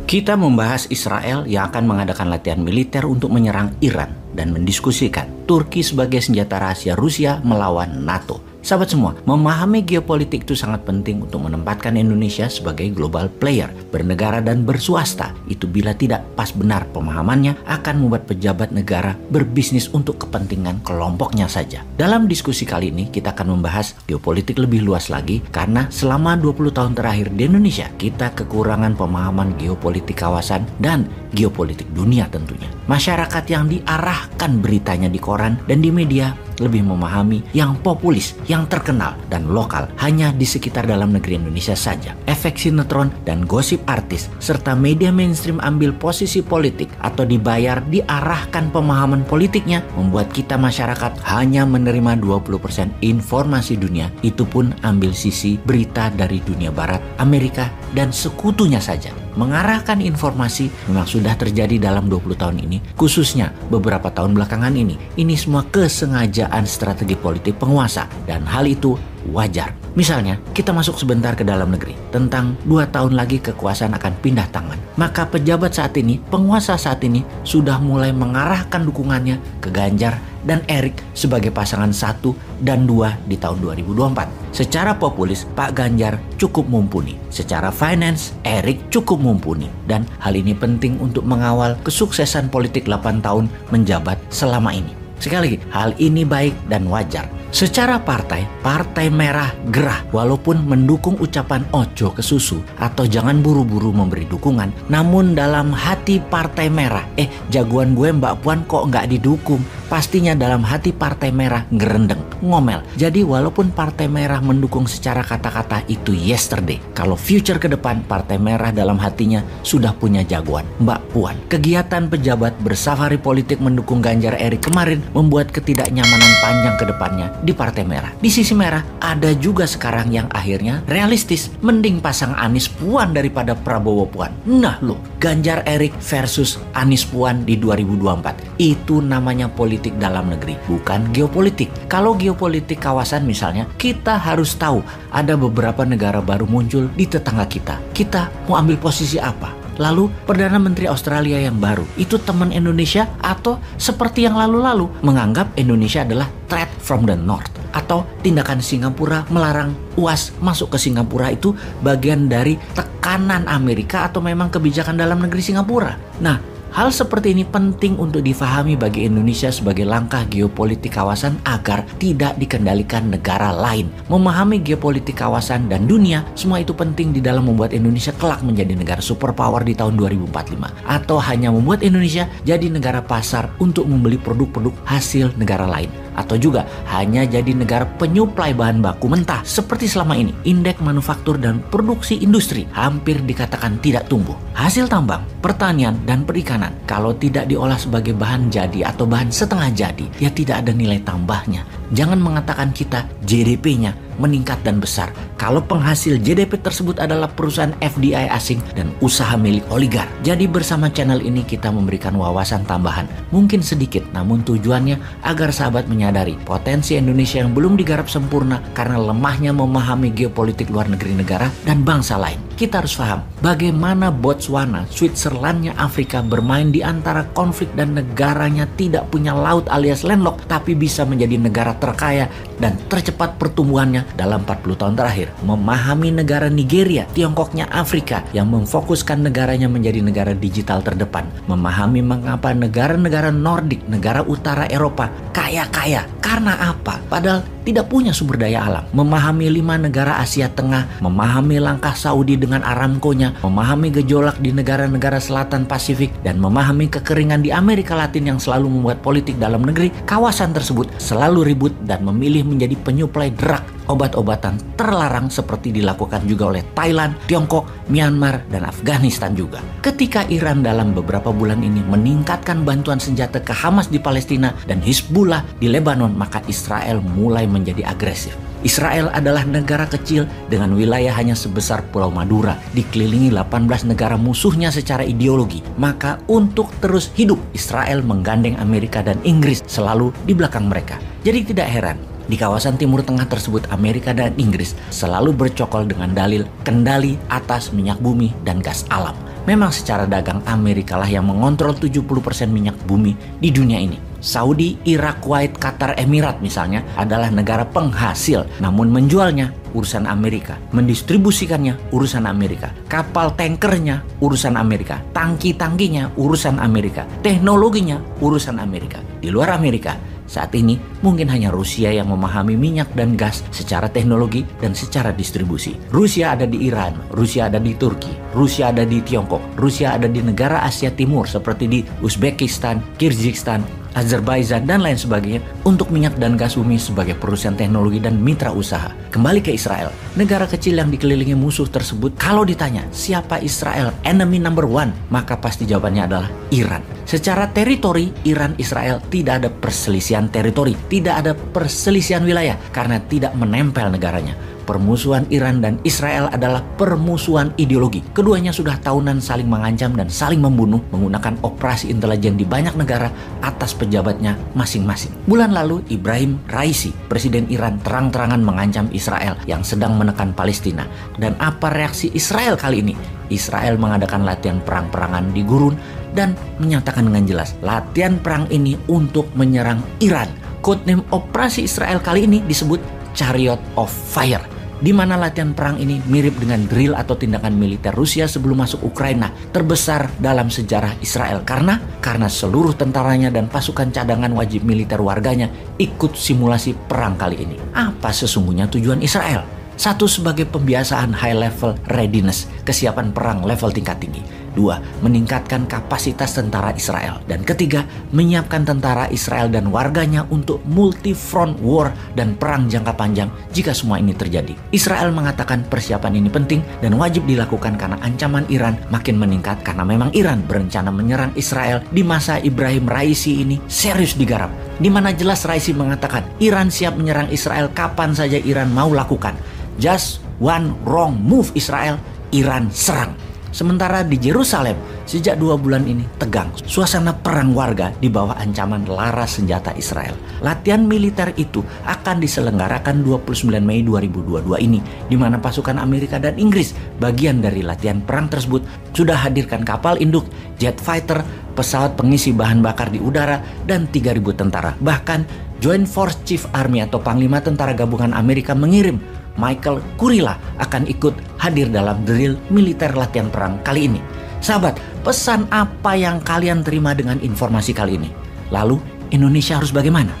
Kita membahas Israel yang akan mengadakan latihan militer untuk menyerang Iran dan mendiskusikan Turki sebagai senjata rahasia Rusia melawan NATO. Sahabat semua, memahami geopolitik itu sangat penting untuk menempatkan Indonesia sebagai global player, bernegara dan berswasta. Itu bila tidak pas benar pemahamannya akan membuat pejabat negara berbisnis untuk kepentingan kelompoknya saja. Dalam diskusi kali ini kita akan membahas geopolitik lebih luas lagi karena selama 20 tahun terakhir di Indonesia kita kekurangan pemahaman geopolitik kawasan dan geopolitik dunia tentunya. Masyarakat yang diarahkan beritanya di koran dan di media lebih memahami yang populis, yang terkenal, dan lokal hanya di sekitar dalam negeri Indonesia saja. Efek sinetron dan gosip artis, serta media mainstream ambil posisi politik atau dibayar diarahkan pemahaman politiknya membuat kita masyarakat hanya menerima 20% informasi dunia, itu pun ambil sisi berita dari dunia barat, Amerika, dan sekutunya saja. Mengarahkan informasi memang sudah terjadi dalam 20 tahun ini, khususnya beberapa tahun belakangan ini. Ini semua kesengajaan strategi politik penguasa dan hal itu wajar. Misalnya, kita masuk sebentar ke dalam negeri. Tentang 2 tahun lagi kekuasaan akan pindah tangan. Maka pejabat saat ini, penguasa saat ini sudah mulai mengarahkan dukungannya ke Ganjar dan Erik sebagai pasangan 1 dan 2 di tahun 2024. Secara populis, Pak Ganjar cukup mumpuni. Secara finance, Erik cukup mumpuni. Dan hal ini penting untuk mengawal kesuksesan politik 8 tahun menjabat selama ini. Sekali lagi, hal ini baik dan wajar. Secara partai, Partai Merah gerah walaupun mendukung ucapan ojo ke susu atau jangan buru-buru memberi dukungan. Namun dalam hati Partai Merah, jagoan gue Mbak Puan kok nggak didukung? Pastinya dalam hati Partai Merah ngerendeng, ngomel. Jadi walaupun Partai Merah mendukung secara kata-kata itu yesterday, kalau future ke depan Partai Merah dalam hatinya sudah punya jagoan, Mbak Puan. Kegiatan pejabat bersafari politik mendukung Ganjar Erik kemarin membuat ketidaknyamanan panjang ke depannya di Partai Merah. Di sisi merah ada juga sekarang yang akhirnya realistis, mending pasang Anies Puan daripada Prabowo Puan. Nah loh, Ganjar Erik versus Anies Puan di 2024. Itu namanya politik dalam negeri, bukan geopolitik. Kalau geopolitik kawasan misalnya, kita harus tahu ada beberapa negara baru muncul di tetangga kita. Kita mau ambil posisi apa? Lalu Perdana Menteri Australia yang baru, itu teman Indonesia atau seperti yang lalu-lalu menganggap Indonesia adalah threat from the north? Atau tindakan Singapura melarang UAS masuk ke Singapura itu bagian dari tekanan Amerika atau memang kebijakan dalam negeri Singapura? Nah, hal seperti ini penting untuk difahami bagi Indonesia sebagai langkah geopolitik kawasan agar tidak dikendalikan negara lain. Memahami geopolitik kawasan dan dunia, semua itu penting di dalam membuat Indonesia kelak menjadi negara superpower di tahun 2045. Atau hanya membuat Indonesia jadi negara pasar untuk membeli produk-produk hasil negara lain. Atau juga hanya jadi negara penyuplai bahan baku mentah seperti selama ini. Indeks manufaktur dan produksi industri hampir dikatakan tidak tumbuh. Hasil tambang, pertanian, dan perikanan kalau tidak diolah sebagai bahan jadi atau bahan setengah jadi, ya tidak ada nilai tambahnya. Jangan mengatakan kita GDP-nya meningkat dan besar kalau penghasil GDP tersebut adalah perusahaan FDI asing dan usaha milik oligar. Jadi bersama channel ini kita memberikan wawasan tambahan, mungkin sedikit namun tujuannya agar sahabat menyadari potensi Indonesia yang belum digarap sempurna karena lemahnya memahami geopolitik luar negeri negara dan bangsa lain. Kita harus paham bagaimana Botswana, Switzerlandnya Afrika bermain di antara konflik dan negaranya tidak punya laut alias landlocked tapi bisa menjadi negara terkaya dan tercepat pertumbuhannya dalam 40 tahun terakhir. Memahami negara Nigeria, Tiongkoknya Afrika yang memfokuskan negaranya menjadi negara digital terdepan. Memahami mengapa negara-negara Nordik, negara utara Eropa kaya-kaya. Karena apa? Padahal tidak punya sumber daya alam. Memahami 5 negara Asia Tengah, memahami langkah Saudi dengan Aramco-nya, memahami gejolak di negara-negara selatan Pasifik, dan memahami kekeringan di Amerika Latin yang selalu membuat politik dalam negeri kawasan tersebut selalu ribut dan memilih menjadi penyuplai drug, obat-obatan terlarang seperti dilakukan juga oleh Thailand, Tiongkok, Myanmar, dan Afghanistan juga. Ketika Iran dalam beberapa bulan ini meningkatkan bantuan senjata ke Hamas di Palestina dan Hizbullah di Lebanon, maka Israel mulai menjadi agresif. Israel adalah negara kecil dengan wilayah hanya sebesar Pulau Madura, dikelilingi 18 negara musuhnya secara ideologi. Maka untuk terus hidup, Israel menggandeng Amerika dan Inggris selalu di belakang mereka. Jadi tidak heran di kawasan Timur Tengah tersebut Amerika dan Inggris selalu bercokol dengan dalil kendali atas minyak bumi dan gas alam. Memang secara dagang Amerika lah yang mengontrol 70% minyak bumi di dunia ini. Saudi, Irak, Kuwait, Qatar, Emirat misalnya adalah negara penghasil, namun menjualnya urusan Amerika, mendistribusikannya urusan Amerika, kapal tankernya urusan Amerika, tangki-tangkinya urusan Amerika, teknologinya urusan Amerika. Di luar Amerika, saat ini mungkin hanya Rusia yang memahami minyak dan gas secara teknologi dan secara distribusi. Rusia ada di Iran, Rusia ada di Turki, Rusia ada di Tiongkok, Rusia ada di negara Asia Timur seperti di Uzbekistan, Kyrgyzstan, Azerbaijan, dan lain sebagainya untuk minyak dan gas bumi sebagai perusahaan teknologi dan mitra usaha. Kembali ke Israel, negara kecil yang dikelilingi musuh tersebut, kalau ditanya siapa Israel enemy number one, maka pasti jawabannya adalah Iran. Secara teritori, Iran-Israel tidak ada perselisihan teritori, tidak ada perselisihan wilayah karena tidak menempel negaranya. Permusuhan Iran dan Israel adalah permusuhan ideologi. Keduanya sudah tahunan saling mengancam dan saling membunuh menggunakan operasi intelijen di banyak negara atas pejabatnya masing-masing. Bulan lalu, Ibrahim Raisi, Presiden Iran, terang-terangan mengancam Israel yang sedang menekan Palestina. Dan apa reaksi Israel kali ini? Israel mengadakan latihan perang-perangan di gurun dan menyatakan dengan jelas latihan perang ini untuk menyerang Iran. Codename operasi Israel kali ini disebut Chariot of Fire, di mana latihan perang ini mirip dengan drill atau tindakan militer Rusia sebelum masuk Ukraina, terbesar dalam sejarah Israel karena seluruh tentaranya dan pasukan cadangan wajib militer warganya ikut simulasi perang kali ini. Apa sesungguhnya tujuan Israel? Satu, sebagai pembiasaan high level readiness, kesiapan perang level tingkat tinggi. Dua, meningkatkan kapasitas tentara Israel. Dan ketiga, menyiapkan tentara Israel dan warganya untuk multi-front war dan perang jangka panjang jika semua ini terjadi. Israel mengatakan persiapan ini penting dan wajib dilakukan karena ancaman Iran makin meningkat karena memang Iran berencana menyerang Israel di masa Ibrahim Raisi ini serius digarap. Di mana jelas Raisi mengatakan Iran siap menyerang Israel kapan saja Iran mau lakukan. Just one wrong move Israel, Iran serang. Sementara di Yerusalem, sejak 2 bulan ini tegang. Suasana perang warga di bawah ancaman laras senjata Israel. Latihan militer itu akan diselenggarakan 29 Mei 2022 ini, di mana pasukan Amerika dan Inggris, bagian dari latihan perang tersebut, sudah hadirkan kapal induk, jet fighter, pesawat pengisi bahan bakar di udara, dan 3.000 tentara. Bahkan Joint Force Chief Army atau Panglima Tentara Gabungan Amerika mengirim Michael Kurilla akan ikut hadir dalam drill militer latihan perang kali ini. Sahabat, pesan apa yang kalian terima dengan informasi kali ini? Lalu, Indonesia harus bagaimana?